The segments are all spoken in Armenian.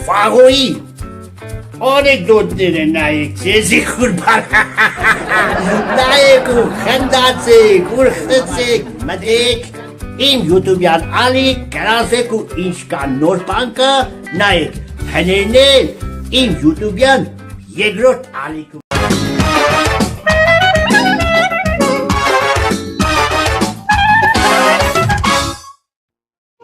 Ֆաղոյի անեկդոտները նայեք, ձեզի խուրբար նայեք ու խնդացեք, ուր խծեք, մտեք իմ յութուբյան ալիք, գրազեք ու ինչ կա նոր բանկը, նայեք, հներնել իմ յութուբյան երկրորդ ալիքում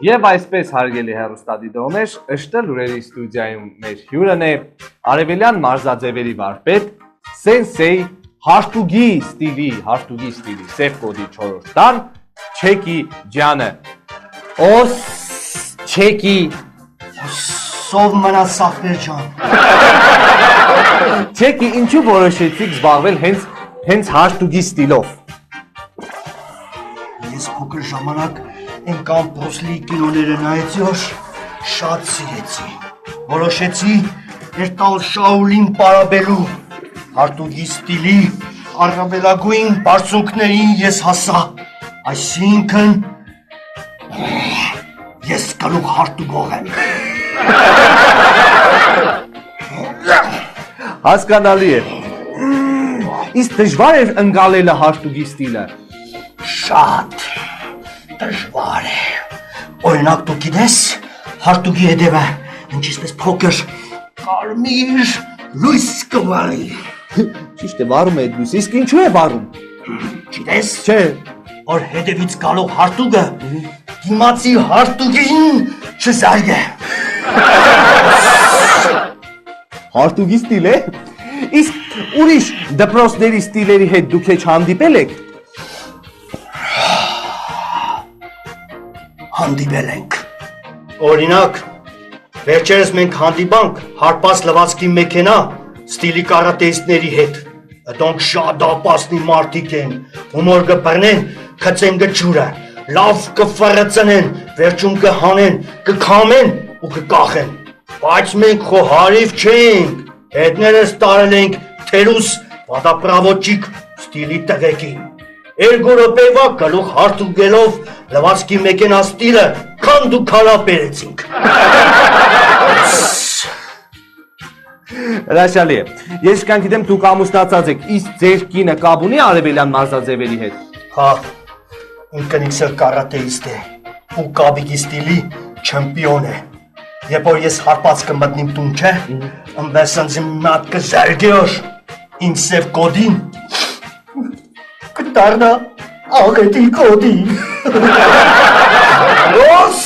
Եվ այսպես հարգելի հեռուստադիտողներ, ըշտը լուրերի ստուդիայում մեր հյուրն է արևելյան մարզաձևերի վարպետ Սենսեյ հաշտուգի ստիլի սև կոդի 4-րդ տան Չեկի ջանը։ Ոս Չեկի Սով մնա Սախներ ջան։ Չեկի ինչու որոշեցիք զբաղվել հենց հաշտուգի ստիլով։ Ես փոքր ժամանակ Ընկան Բրուսլի կինոները նայեցի, որ շատ սիրեցի։ Որոշեցի երտալ Շաուլին պարաբելու։ Հարտուգի ստիլի առավելագույն բարձունքներին ես հասա։ Այսինքն ես գլուխ հարտուգող եմ։ Հասկանալի է։ Իսկ դժվար էր ընկալելը հաշտուգի ստիլը։ Շատ դժվար է։ Օրինակ դու գիտես հարտուգի հետևը ինչպես փոքր կարմիր լույս կվարի։ Ճիշտ է, վառում է լույս, իսկ ինչու է վառում։ Գիտես։ Չէ։ Որ հետևից գալով հարտուգը դիմացի հարտուգին չզարգե։ Հարտուգի ստիլ է։ Իսկ ուրիշ դպրոցների ստիլերի հետ դուք հեչ հանդիպել եք։ Հանդիպել ենք։ Օրինակ, վերջերս մենք հանդիպանք հարպած լվացքի մեքենա ստիլի կարատեիստների հետ։ Դոնք շատ ապասնի մարդիկ են, հումոր կբռնեն, քծեն գջուրը, լավ կֆրծնեն, վերջում կհանեն, կքամեն ու կկախեն։ Բայց մենք խո հարիվ չենք, հետներս տարել ենք թերուս վադապրավոճիկ ստիլի տղեկին։ Երկու րոպեվա գլուխ հարտուգելով լվացքի մեքենա ստիլը քան դու քարապ բերեցինք։ Հրաշալի է։ Ես կան գիտեմ դուք ամուսնացած եք, իսկ ձեր կինը կապ ունի արևելյան մարզաձևերի հետ։ Հա, իմ կնիքսը կարատեիստ է ու կաբիկի ստիլի չեմպիոն է։ Երբ որ ես հարպած կմտնիմ տուն չէ, ըմբեսնձի մատ կզարգեոր իմ սև կոդին կտարնա աղետի կոդի։ Ոս!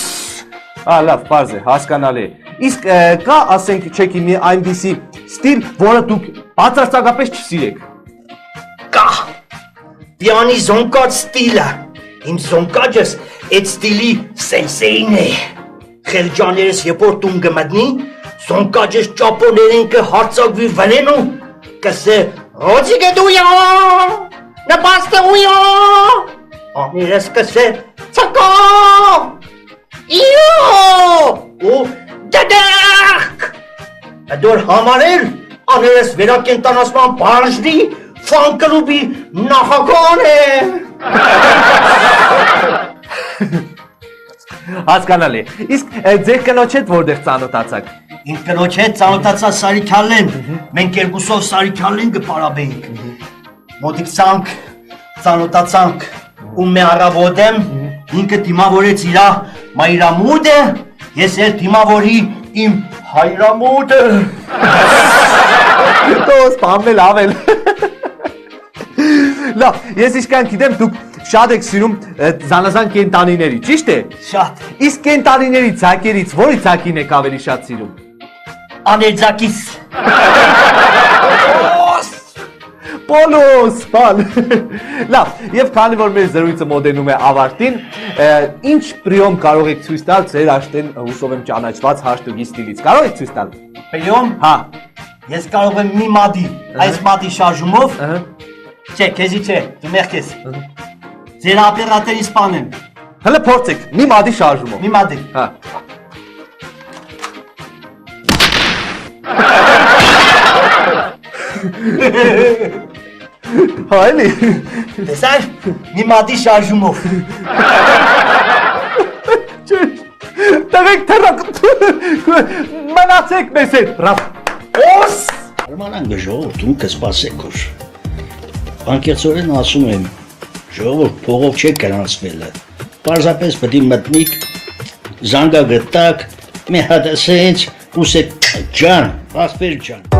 Լավ, պարզ է, հասկանալի է։ Իսկ կա, ասենք, Չեկի մի այնպիսի ստիլ, որը դուք բացարձակապես չսիրեք։ Կա, պիանի զոնկաչ ստիլը, իմ զոնկաչս այդ ստիլի սենսեին է։ Խելջաներս երբ որ տուն կմտնի, զոնկաչս ճապոներեն կհարցակվի վրենու, կսե ռոձիկը դույա, նպաստը ույա, աներս կսե ծակա, իո, ու դդախ, դոր համարել, աներս վերակենտանացման բաժնի ֆանկլուբի նախագահն է։ Հասկանալի է։ Իսկ ձեր կնոջ հետ որտեղ ծանոթացաք։ Իմ կնոջ հետ ծանոթացա Սարիքյալեն, մենք երկուսով Սարիքյալեն կպարաբեինք։ Մոտիկցանք, ծանոթացանք, ու մի առավոտեմ ինքը դիմավորեց իրա մայրամուտը, ես էլ դիմավորի իմ հայրամուտը։ Դոս պամել ավել։ Լավ, ես իշքան գիտեմ դուք շատ եք սիրում զանազան կենտանիների, ճիշտ է։ Շատ։ Իսկ կենտանիների ձակերից որի ձակին եք ավելի շատ սիրում։ Աներձակից։ Պոլոս, բան։ Լավ, եւ քանի որ մեր զրույցը մոտենում է ավարտին, ինչ պրիոմ կարող եք ցույց տալ ձեր աշտեն հուսով եմ ճանաչված հաշտուգի ստիլից։ Կարող եք ցույց տալ։ Պրիոմ։ Հա։ Ես կարող եմ մի մատի, այս մատի շարժումով։ Չէ, քեզի չէ, դու մեղքես։ Ձեր օպերատորի սպանեմ։ Հələ փորձեք, մի մատի շարժումով։ Մի մատի։ Հա։ Հայլի։ Տեսար, մի մատի շարժումով։ տղեկ թերակ մնացեք մեզ հետ, բրավ։ Ոս։ Արմանան ժողովուրդում կսպասեք ուր։ Անկեղծորեն ասում եմ, ժողովուրդ փողով չեք գրանցվելը։ Պարզապես պետք է մտնիկ, զանգա գտակ, մի հատ ասենց, ուսեք ջան, ախպեր ջան։